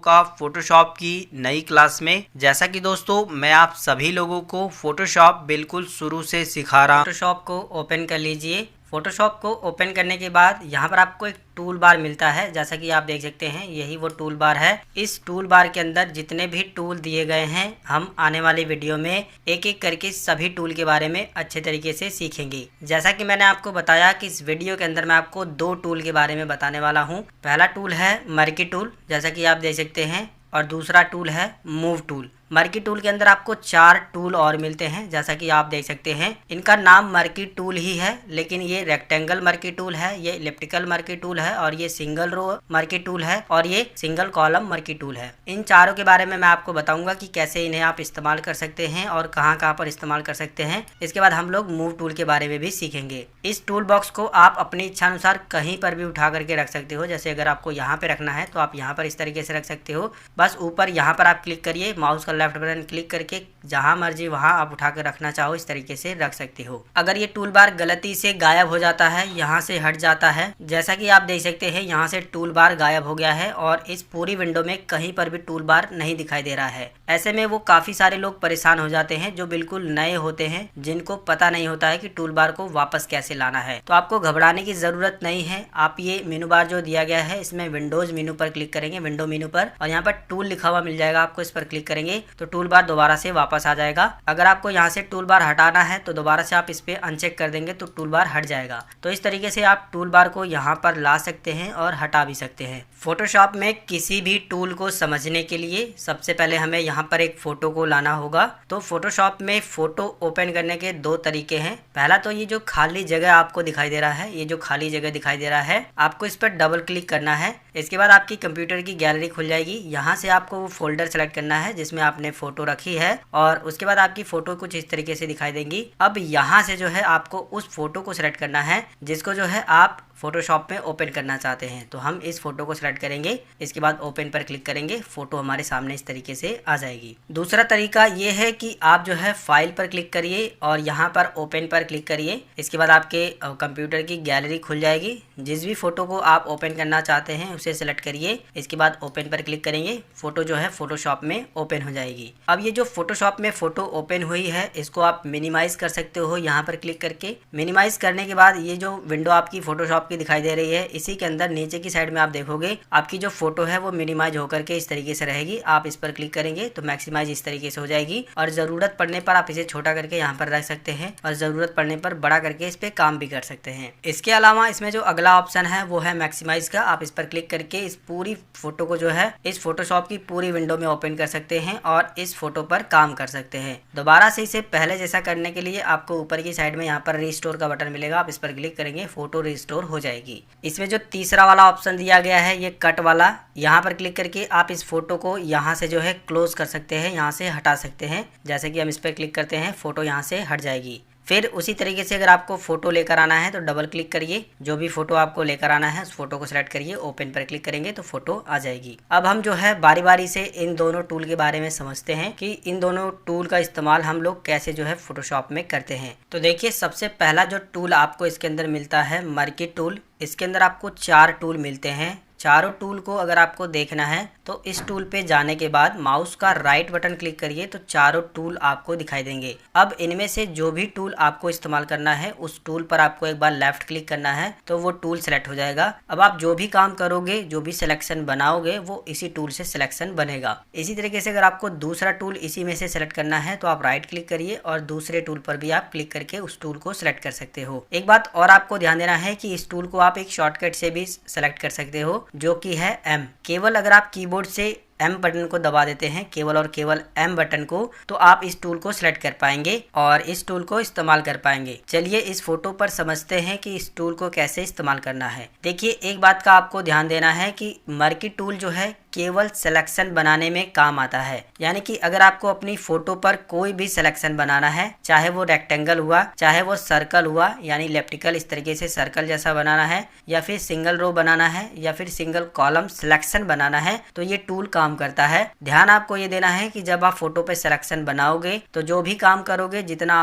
का फोटोशॉप की नई क्लास में। जैसा कि दोस्तों मैं आप सभी लोगों को फोटोशॉप बिल्कुल शुरू से सिखा रहा हूँ। फोटोशॉप को ओपन कर लीजिए। फोटोशॉप को ओपन करने के बाद यहाँ पर आपको एक टूल बार मिलता है, जैसा कि आप देख सकते हैं यही वो टूल बार है। इस टूल बार के अंदर जितने भी टूल दिए गए हैं हम आने वाले वीडियो में एक एक करके सभी टूल के बारे में अच्छे तरीके से सीखेंगे। जैसा कि मैंने आपको बताया कि इस वीडियो के अंदर मैं आपको दो टूल के बारे में बताने वाला हूँ। पहला टूल है मर्की टूल, जैसा कि आप देख सकते हैं, और दूसरा टूल है मूव टूल। मर्की टूल के अंदर आपको 4 टूल और मिलते हैं, जैसा कि आप देख सकते हैं। इनका नाम मर्की टूल ही है, लेकिन ये रेक्टेंगल मर्की टूल है, ये इलिप्टिकल मर्की टूल है, और ये सिंगल रो मर्की टूल है, और ये सिंगल कॉलम मर्की टूल है। इन चारों के बारे में मैं आपको बताऊंगा कि कैसे इन्हें आप इस्तेमाल कर सकते हैं और कहाँ पर इस्तेमाल कर सकते हैं। इसके बाद हम लोग मूव टूल के बारे में भी सीखेंगे। इस टूल बॉक्स को आप अपनी इच्छा अनुसार कहीं पर भी उठा करके रख सकते हो। जैसे अगर आपको यहाँ पे रखना है तो आप यहाँ पर इस तरीके से रख सकते हो। बस ऊपर यहाँ पर आप क्लिक करिए, माउस का लेफ्ट बटन क्लिक करके जहां मर्जी वहां आप उठा कर रखना चाहो इस तरीके से रख सकते हो। अगर ये टूल बार गलती से गायब हो जाता है, यहाँ से हट जाता है, जैसा कि आप देख सकते हैं यहाँ से टूल बार गायब हो गया है और इस पूरी विंडो में कहीं पर भी टूल बार नहीं दिखाई दे रहा है। ऐसे में वो काफी सारे लोग परेशान हो जाते हैं जो बिल्कुल नए होते हैं, जिनको पता नहीं होता है कि टूल बार को वापस कैसे लाना है। तो आपको घबराने की जरूरत नहीं है। आप ये मेनू बार जो दिया गया है इसमें विंडोज मेनू पर क्लिक करेंगे, विंडो मेनू पर, और यहाँ पर टूल लिखा हुआ मिल जाएगा आपको। इस पर क्लिक करेंगे तो टूल बार दोबारा से वापस आ जाएगा। अगर आपको यहाँ से टूल बार हटाना है तो दोबारा से आप इस पे अनचेक कर देंगे तो टूल बार हट जाएगा। तो इस तरीके से आप टूल बार को यहाँ पर ला सकते हैं और हटा भी सकते हैं। फोटोशॉप में किसी भी टूल को समझने के लिए सबसे पहले हमें यहाँ पर एक फोटो को लाना होगा। तो फोटोशॉप में फोटो ओपन करने के दो तरीके हैं। पहला तो ये जो खाली जगह आपको दिखाई दे रहा है, ये जो खाली जगह दिखाई दे रहा है, आपको इस पर डबल क्लिक करना है। इसके बाद आपकी कंप्यूटर की गैलरी खुल जाएगी। यहाँ से आपको वो फोल्डर सेलेक्ट करना है जिसमें आपने फोटो रखी है, और उसके बाद आपकी फोटो कुछ इस तरीके से दिखाई देंगी। अब यहाँ से जो है आपको उस फोटो को सिलेक्ट करना है जिसको जो है आप फोटोशॉप में ओपन करना चाहते हैं। तो हम इस फोटो को सिलेक्ट करेंगे, इसके बाद ओपन पर क्लिक करेंगे, फोटो हमारे सामने इस तरीके से आ जाएगी। दूसरा तरीका ये है कि आप जो है फाइल पर क्लिक करिए और यहाँ पर ओपन पर क्लिक करिए। इसके बाद आपके कंप्यूटर की गैलरी खुल जाएगी। जिस भी फोटो को आप ओपन करना चाहते हैं उसे सिलेक्ट करिए, इसके बाद ओपन पर क्लिक करेंगे, फोटो जो है फोटोशॉप में ओपन हो जाएगी। अब ये जो फोटोशॉप में फोटो ओपन हुई है इसको आप मिनिमाइज कर सकते हो यहाँ पर क्लिक करके। मिनिमाइज करने के बाद ये जो विंडो आपकी फोटोशॉप की दिखाई दे रही है, इसी के अंदर नीचे की साइड में आप देखोगे आपकी जो फोटो है वो मिनिमाइज होकर के इस तरीके से रहेगी। आप इस पर क्लिक करेंगे तो मैक्सिमाइज इस तरीके से हो जाएगी, और जरूरत पड़ने पर आप इसे छोटा करके यहाँ पर रख सकते हैं और जरूरत पड़ने पर बड़ा करके इस पे काम भी कर सकते हैं। इसके अलावा इसमें जो अगला ऑप्शन है वो है मैक्सिमाइज का। आप इस पर क्लिक करके इस पूरी फोटो को जो है इस फोटोशॉप की पूरी विंडो में ओपन कर सकते हैं और इस फोटो पर काम कर सकते हैं। दोबारा से इसे पहले जैसा करने के लिए आपको ऊपर की साइड में यहाँ पर रिस्टोर का बटन मिलेगा, आप इस पर क्लिक करेंगे, फोटो रिस्टोर हो जाएगी। इसमें जो तीसरा वाला ऑप्शन दिया गया है ये कट वाला, यहाँ पर क्लिक करके आप इस फोटो को यहाँ से जो है क्लोज कर सकते हैं, यहाँ से हटा सकते हैं। जैसे कि हम इस पर क्लिक करते हैं फोटो यहाँ से हट जाएगी। फिर उसी तरीके से अगर आपको फोटो लेकर आना है तो डबल क्लिक करिए, जो भी फोटो आपको लेकर आना है उस फोटो को सिलेक्ट करिए, ओपन पर क्लिक करेंगे तो फोटो आ जाएगी। अब हम जो है बारी बारी से इन दोनों टूल के बारे में समझते हैं कि इन दोनों टूल का इस्तेमाल हम लोग कैसे जो है फोटोशॉप में करते हैं। तो देखिए सबसे पहला जो टूल आपको इसके अंदर मिलता है मर्की टूल। इसके अंदर आपको 4 टूल मिलते हैं। चारों टूल को अगर आपको देखना है तो इस टूल पे जाने के बाद माउस का राइट बटन क्लिक करिए तो चारों टूल आपको दिखाई देंगे। अब इनमें से जो भी टूल आपको इस्तेमाल करना है उस टूल पर आपको एक बार लेफ्ट क्लिक करना है तो वो टूल सेलेक्ट हो जाएगा। अब आप जो भी काम करोगे, जो भी सिलेक्शन बनाओगे वो इसी टूल से सिलेक्शन बनेगा। इसी तरीके से अगर आपको दूसरा टूल इसी में से सिलेक्ट करना है तो आप राइट क्लिक करिए और दूसरे टूल पर भी आप क्लिक करके उस टूल को सिलेक्ट कर सकते हो। एक बात और आपको ध्यान देना है कि इस टूल को आप एक शॉर्टकट से भी सिलेक्ट कर सकते हो, जो कि है M। केवल अगर आप कीबोर्ड से M बटन को दबा देते हैं, केवल और केवल M बटन को, तो आप इस टूल को सिलेक्ट कर पाएंगे और इस टूल को इस्तेमाल कर पाएंगे। चलिए इस फोटो पर समझते हैं कि इस टूल को कैसे इस्तेमाल करना है। देखिए एक बात का आपको ध्यान देना है कि मर्की टूल जो है केवल सिलेक्शन बनाने में काम आता है। यानी कि अगर आपको अपनी फोटो पर कोई भी सिलेक्शन बनाना है, चाहे वो रेक्टेंगल हुआ, चाहे वो सर्कल हुआ, यानी इलिप्टिकल इस तरीके से सर्कल जैसा बनाना है, या फिर सिंगल रो बनाना है, या फिर सिंगल कॉलम सिलेक्शन बनाना है, तो ये टूल काम काम करता है। ध्यान आपको ये देना है कि जब आप फोटो पे सिलेक्शन बनाओगे तो जो भी काम करोगे, जितना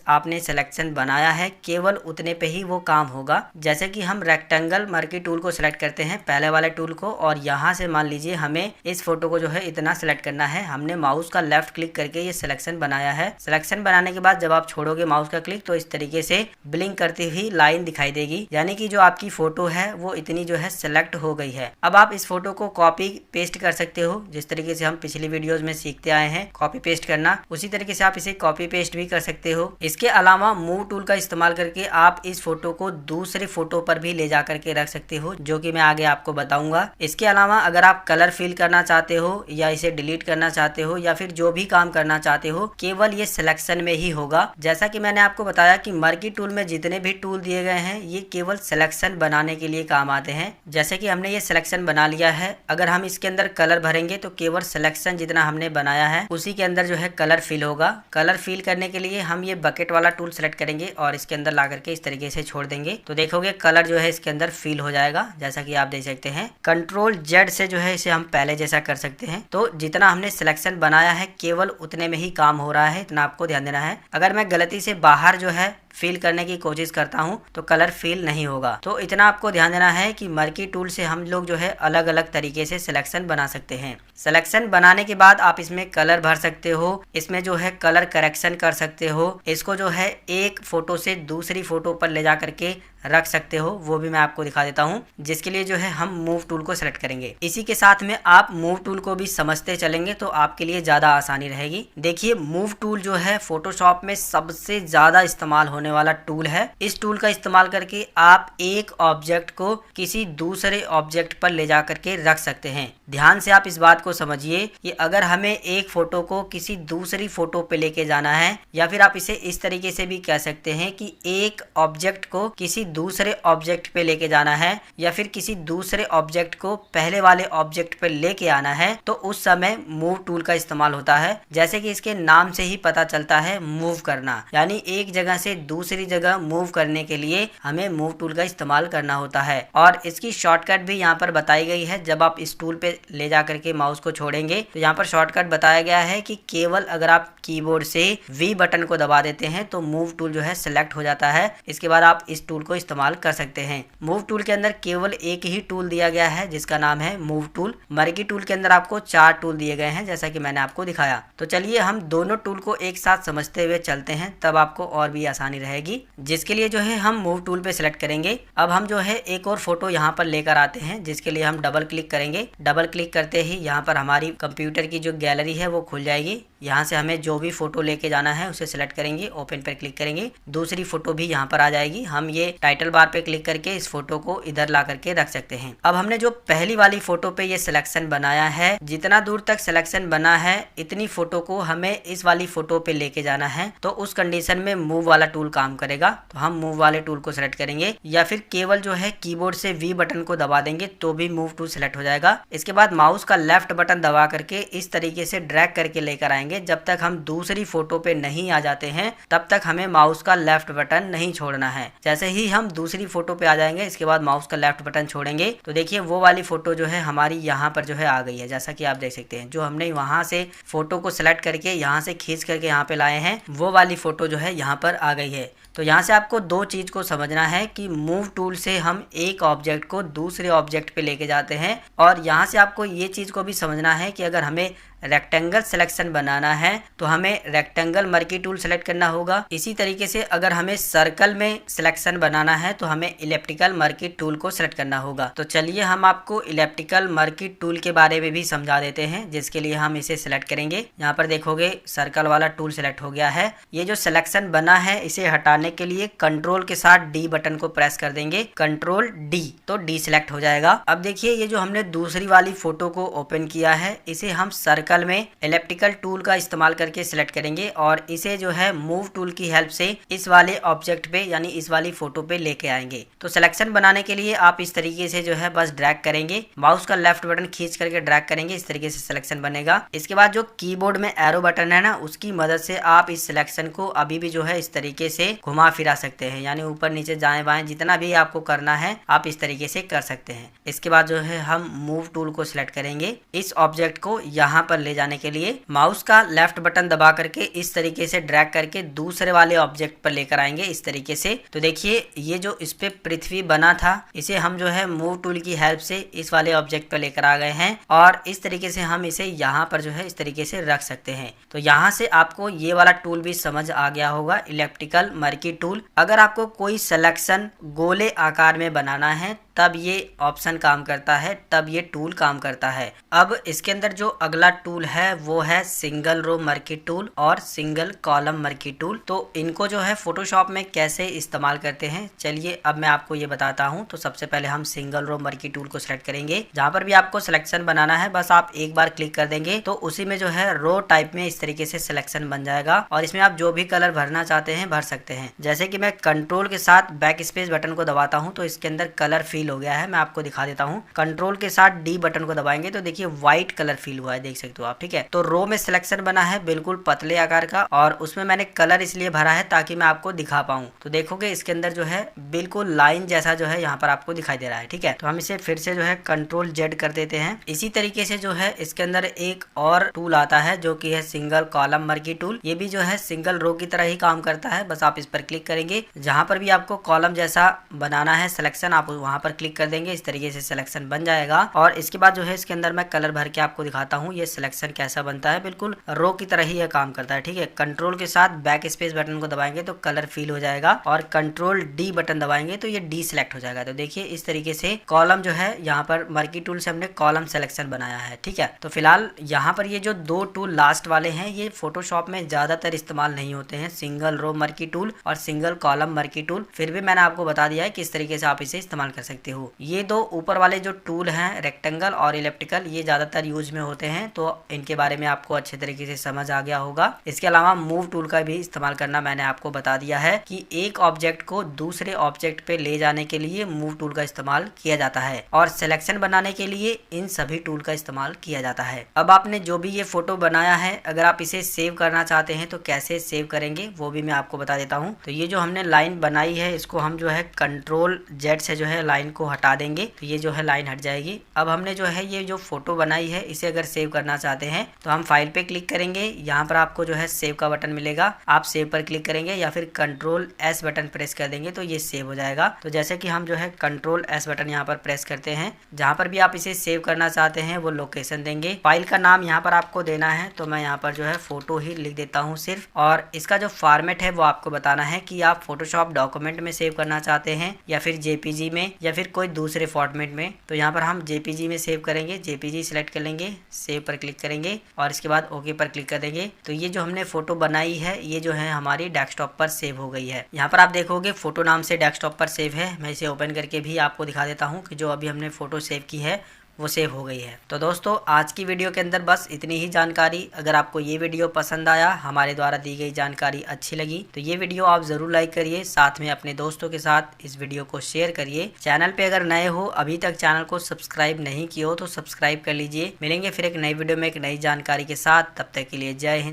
आपने सिलेक्शन बनाया है केवल उतने पे ही वो काम होगा। जैसे कि हम रेक्टेंगल मर्की टूल को सिलेक्ट करते हैं, पहले वाले टूल को, और यहाँ से मान लीजिए हमें इस फोटो को जो है इतना सिलेक्ट करना है। हमने माउस का लेफ्ट क्लिक करके ये सिलेक्शन बनाया है। सिलेक्शन बनाने के बाद जब आप छोड़ोगे माउस का क्लिक तो इस तरीके से ब्लिंक करती हुई लाइन दिखाई देगी, यानी कि जो आपकी फोटो है वो इतनी जो है सिलेक्ट हो गई है। अब आप इस फोटो को कॉपी पेस्ट कर सकते हो, जिस तरीके से हम पिछली वीडियोस में सीखते आए हैं कॉपी पेस्ट करना, उसी तरीके से आप इसे कॉपी पेस्ट भी कर सकते हो। इसके अलावा मूव टूल का इस्तेमाल करके आप इस फोटो को दूसरे फोटो पर भी ले जा करके रख सकते हो, जो कि मैं आगे आपको बताऊंगा। इसके अलावा अगर आप कलर फिल करना चाहते हो या इसे डिलीट करना चाहते हो या फिर जो भी काम करना चाहते हो, केवल ये सिलेक्शन में ही होगा। जैसा कि मैंने आपको बताया कि मर्की टूल में जितने भी टूल दिए गए हैं ये केवल सिलेक्शन बनाने के लिए काम आते हैं। जैसे कि हमने ये सिलेक्शन बना लिया है, अगर हम इसके अंदर कलर भरेंगे तो केवल सिलेक्शन जितना हमने बनाया है उसी के अंदर जो है कलर फिल होगा। कलर फिल करने के लिए हम ये बकेट वाला टूल सेलेक्ट करेंगे और इसके अंदर ला करके इस तरीके से छोड़ देंगे तो देखोगे कलर जो है इसके अंदर फिल हो जाएगा, जैसा कि आप देख सकते हैं। कंट्रोल जेड से जो है इसे हम पहले जैसा कर सकते हैं। तो जितना हमने सिलेक्शन बनाया है केवल उतने में ही काम हो रहा है, इतना आपको ध्यान देना है। अगर मैं गलती से बाहर जो है फिल करने की कोशिश करता हूं तो कलर फिल नहीं होगा। तो इतना आपको ध्यान देना है कि मर्की टूल से हम लोग जो है अलग अलग तरीके से सिलेक्शन बना सकते हैं। सिलेक्शन बनाने के बाद आप इसमें कलर भर सकते हो, इसमें जो है कलर करेक्शन कर सकते हो, इसको जो है एक फोटो से दूसरी फोटो पर ले जा करके रख सकते हो, वो भी मैं आपको दिखा देता हूँ। जिसके लिए जो है हम मूव टूल को सेलेक्ट करेंगे। इसी के साथ में आप मूव टूल को भी समझते चलेंगे तो आपके लिए ज्यादा आसानी रहेगी। देखिए मूव टूल जो है फोटोशॉप में सबसे ज्यादा इस्तेमाल होने वाला टूल है। इस टूल का इस्तेमाल करके आप एक ऑब्जेक्ट को किसी दूसरे ऑब्जेक्ट पर ले जा करके रख सकते हैं। ध्यान से आप इस बात को समझिए कि अगर हमें एक फोटो को किसी दूसरी फोटो पे लेके जाना है, या फिर आप इसे इस तरीके से भी कह सकते हैं कि एक ऑब्जेक्ट को किसी दूसरे ऑब्जेक्ट पे लेके जाना है या फिर किसी दूसरे ऑब्जेक्ट को पहले वाले ऑब्जेक्ट पे लेके आना है, तो उस समय मूव टूल का इस्तेमाल होता है। जैसे कि इसके नाम से ही पता चलता है मूव करना, यानी एक जगह से दूसरी जगह मूव करने के लिए हमें मूव टूल का इस्तेमाल करना होता है। और इसकी शॉर्टकट भी यहाँ पर बताई गई है। जब आप इस टूल पे ले जा करके माउस को छोड़ेंगे तो यहाँ पर शॉर्टकट बताया गया है कि केवल अगर आप कीबोर्ड से वी बटन को दबा देते हैं तो मूव टूल जो है सिलेक्ट हो जाता है। इसके बाद आप इस टूल को इस्तेमाल कर सकते हैं। मूव टूल के अंदर केवल एक ही टूल दिया गया है जिसका नाम है मूव टूल। मर्की टूल के अंदर आपको 4 टूल दिए गए हैं, जैसा कि मैंने आपको दिखाया। तो चलिए हम दोनों टूल को एक साथ समझते हुए चलते हैं, तब आपको और भी आसानी रहेगी। जिसके लिए जो है हम मूव टूल पे सिलेक्ट करेंगे। अब हम जो है एक और फोटो यहाँ पर लेकर आते हैं, जिसके लिए हम डबल क्लिक करेंगे। डबल क्लिक करते ही यहाँ पर हमारी कंप्यूटर की जो गैलरी है वो खुल जाएगी। यहाँ से हमें जो भी फोटो लेके जाना है उसे सिलेक्ट करेंगे, ओपन पर क्लिक करेंगे, दूसरी फोटो भी यहाँ पर आ जाएगी। हम ये टाइटल बार पे क्लिक करके इस फोटो को इधर ला करके रख सकते हैं। अब हमने जो पहली वाली फोटो पे ये सिलेक्शन बनाया है, जितना दूर तक सिलेक्शन बना है इतनी फोटो को हमें इस वाली फोटो पे लेके जाना है, तो उस कंडीशन में मूव वाला टूल काम करेगा। तो हम मूव वाले टूल को सिलेक्ट करेंगे या फिर केवल जो है कीबोर्ड से वी बटन को दबा देंगे तो भी मूव टूल सिलेक्ट हो जाएगा। इसके बाद माउस का लेफ्ट बटन दबा करके इस तरीके से ड्रैग करके लेकर आएंगे। जब तक हम दूसरी फोटो पे नहीं आ जाते हैं तब तक हमें माउस का लेफ्ट बटन नहीं छोड़ना है। जैसे ही हम दूसरी फोटो पे आ जाएंगे इसके बाद माउस का लेफ्ट बटन छोड़ेंगे तो देखिए वो वाली फोटो जो है हमारी यहाँ पर जो है आ गई है। जैसा कि आप देख सकते हैं, जो हमने वहां से फोटो को सिलेक्ट करके यहाँ से खींच करके यहाँ पे लाए हैं, वो वाली फोटो जो है यहाँ पर आ गई है। तो यहाँ से आपको 2 चीज को समझना है कि मूव टूल से हम एक ऑब्जेक्ट को दूसरे ऑब्जेक्ट पे लेके जाते हैं, और यहाँ से आपको ये चीज को भी समझना है कि अगर हमें रेक्टेंगल सिलेक्शन बनाना है तो हमें रेक्टेंगल मर्की टूल सेलेक्ट करना होगा। इसी तरीके से अगर हमें सर्कल में सिलेक्शन बनाना है तो हमें इलेप्टिकल मर्की टूल को सेलेक्ट करना होगा। तो चलिए हम आपको इलेप्टिकल मर्की टूल के बारे में भी समझा देते हैं, जिसके लिए हम इसे सिलेक्ट करेंगे। यहाँ पर देखोगे सर्कल वाला टूल सिलेक्ट हो गया है। ये जो सिलेक्शन बना है इसे हटाने के लिए कंट्रोल के साथ डी बटन को प्रेस कर देंगे, कंट्रोल डी, तो डी सिलेक्ट हो जाएगा। अब देखिए ये जो हमने दूसरी वाली फोटो को ओपन किया है इसे हम सर्कल सर्कल में इलेप्टिकल टूल का इस्तेमाल करके सिलेक्ट करेंगे और इसे जो है मूव टूल की हेल्प से इस वाले ऑब्जेक्ट पे यानी इस वाली फोटो पे लेके आएंगे। तो सिलेक्शन बनाने के लिए आप इस तरीके से जो है बस ड्रैग करेंगे, माउस का लेफ्ट बटन खींच करके ड्रैग करेंगे, इस तरीके से सिलेक्शन बनेगा। इसके बाद जो कीबोर्ड में एरो बटन है ना, उसकी मदद से आप इस सिलेक्शन को अभी भी जो है इस तरीके से घुमा फिरा सकते हैं, यानी ऊपर नीचे दाएं बाएं जितना भी आपको करना है आप इस तरीके से कर सकते हैं। इसके बाद जो है हम मूव टूल को सिलेक्ट करेंगे। इस ऑब्जेक्ट को यहाँ पर ले जाने के लिए माउस का लेफ्ट बटन दबा करके इस तरीके से ड्रैग करके दूसरे वाले ऑब्जेक्ट पर लेकर आएंगे इस तरीके से। तो देखिए ये जो इस पे पृथ्वी बना था इसे हम जो है मूव टूल की हेल्प से इस वाले ऑब्जेक्ट पर लेकर आ गए हैं और इस तरीके से हम इसे यहाँ पर जो है इस तरीके से रख सकते हैं। तो यहाँ से आपको ये वाला टूल भी समझ आ गया होगा, इलेप्टिकल मर्की टूल। अगर आपको कोई सिलेक्शन गोले आकार में बनाना है तब ये ऑप्शन काम करता है, तब ये टूल काम करता है। अब इसके अंदर जो अगला टूल है वो है सिंगल रो मर्की टूल और सिंगल कॉलम मर्की टूल। तो इनको जो है फोटोशॉप में कैसे इस्तेमाल करते हैं चलिए अब मैं आपको ये बताता हूँ। तो सबसे पहले हम सिंगल रो मर्की टूल को सिलेक्ट करेंगे। जहाँ पर भी आपको सिलेक्शन बनाना है बस आप एक बार क्लिक कर देंगे तो उसी में जो है रो टाइप में इस तरीके से सिलेक्शन बन जाएगा और इसमें आप जो भी कलर भरना चाहते हैं भर सकते हैं। जैसे कि मैं कंट्रोल के साथ बैक स्पेस बटन को दबाता हूँ तो इसके अंदर कलर फिल हो गया है। मैं आपको दिखा देता हूँ, कंट्रोल के साथ डी बटन को दबाएंगे तो देखिए व्हाइट कलर फिल हुआ है, देख सकते हो आप। ठीक है, तो रो में सिलेक्शन बना है बिल्कुल पतले आकार का और उसमें मैंने कलर इसलिए भरा है ताकि मैं आपको दिखा पाऊँ। तो देखोगे इसके अंदर जो है बिल्कुल लाइन जैसा जो है यहाँ पर आपको दिखाई दे रहा है। ठीक है, तो हम इसे फिर से जो है कंट्रोल जेड कर देते हैं। इसी तरीके से जो है इसके अंदर एक और टूल आता है जो कि है सिंगल कॉलम मर्की टूल। ये भी जो है सिंगल रो की तरह ही काम करता है। बस आप इस पर क्लिक करेंगे, जहां पर भी आपको कॉलम जैसा बनाना है सिलेक्शन आप वहां पर क्लिक कर देंगे, इस तरीके से सिलेक्शन बन जाएगा। और इसके बाद जो है इसके अंदर मैं कलर भर के आपको दिखाता हूँ ये सिलेक्शन कैसा बनता है। बिल्कुल रो की तरह ही यह काम करता है। ठीक है, कंट्रोल के साथ बैक स्पेस बटन को दबाएंगे तो कलर फिल हो जाएगा और कंट्रोल डी बटन दबाएंगे तो ये डी सिलेक्ट हो जाएगा। तो देखिए इस तरीके से कॉलम जो है यहाँ पर मर्की टूल से हमने कॉलम सिलेक्शन बनाया है। ठीक है, तो फिलहाल यहाँ पर ये जो दो टूल लास्ट वाले हैं ये फोटोशॉप में ज्यादातर इस्तेमाल नहीं होते हैं, सिंगल रो मर्की टूल और सिंगल कॉलम मर्की टूल। फिर भी मैंने आपको बता दिया है किस तरीके से आप इसे इस्तेमाल कर सकते हो। ये दो ऊपर वाले जो टूल हैं रेक्टेंगल और इलेप्टिकल ये ज्यादातर यूज में होते हैं, तो इनके बारे में आपको अच्छे तरीके से समझ आ गया होगा। इसके अलावा मूव टूल का भी इस्तेमाल करना मैंने आपको बता दिया है कि एक ऑब्जेक्ट को दूसरे ऑब्जेक्ट पे ले जाने के लिए मूव टूल का इस्तेमाल किया जाता है और सिलेक्शन बनाने के लिए इन सभी टूल का इस्तेमाल किया जाता है। अब आपने जो भी ये फोटो बनाया है अगर आप इसे सेव करना चाहते हैं तो कैसे सेव करेंगे वो भी मैं आपको बता देता हूँ। तो ये जो हमने लाइन बनाई है इसको हम जो है कंट्रोल जेड से जो है लाइन को हटा देंगे तो ये जो है लाइन हट जाएगी। अब हमने जो है ये जो फोटो बनाई है इसे अगर सेव करना चाहते हैं तो हम फाइल पे क्लिक करेंगे, यहाँ पर आपको जो है सेव का बटन मिलेगा, आप सेव पर क्लिक करेंगे या फिर कंट्रोल एस बटन प्रेस कर देंगे तो ये सेव हो जाएगा। तो जैसे कि हम जो है कंट्रोल एस बटन यहाँ पर प्रेस करते हैं, जहाँ पर भी आप इसे सेव करना चाहते हैं वो लोकेशन देंगे, फाइल का नाम यहाँ पर आपको देना है। तो मैं यहाँ पर जो है फोटो ही लिख देता हूँ सिर्फ, और इसका जो फॉर्मेट है वो आपको बताना है कि आप फोटोशॉप डॉक्यूमेंट में सेव करना चाहते हैं या फिर जेपीजी में या फिर कोई दूसरे फॉर्मेट में। तो यहाँ पर हम जेपीजी में सेव करेंगे, जेपीजी सिलेक्ट कर लेंगे, सेव पर क्लिक करेंगे और इसके बाद ओके पर क्लिक कर देंगे। तो ये जो हमने फोटो बनाई है ये जो है हमारी डेस्कटॉप पर सेव हो गई है। यहाँ पर आप देखोगे फोटो नाम से डेस्कटॉप पर सेव है। मैं इसे ओपन करके भी आपको दिखा देता हूँ कि जो अभी हमने फोटो सेव की है वो सेव हो गई है। तो दोस्तों आज की वीडियो के अंदर बस इतनी ही जानकारी। अगर आपको ये वीडियो पसंद आया, हमारे द्वारा दी गई जानकारी अच्छी लगी तो ये वीडियो आप जरूर लाइक करिए, साथ में अपने दोस्तों के साथ इस वीडियो को शेयर करिए। चैनल पे अगर नए हो, अभी तक चैनल को सब्सक्राइब नहीं किया हो तो सब्सक्राइब कर लीजिए। मिलेंगे फिर एक नई वीडियो में एक नई जानकारी के साथ, तब तक के लिए जय हिंद।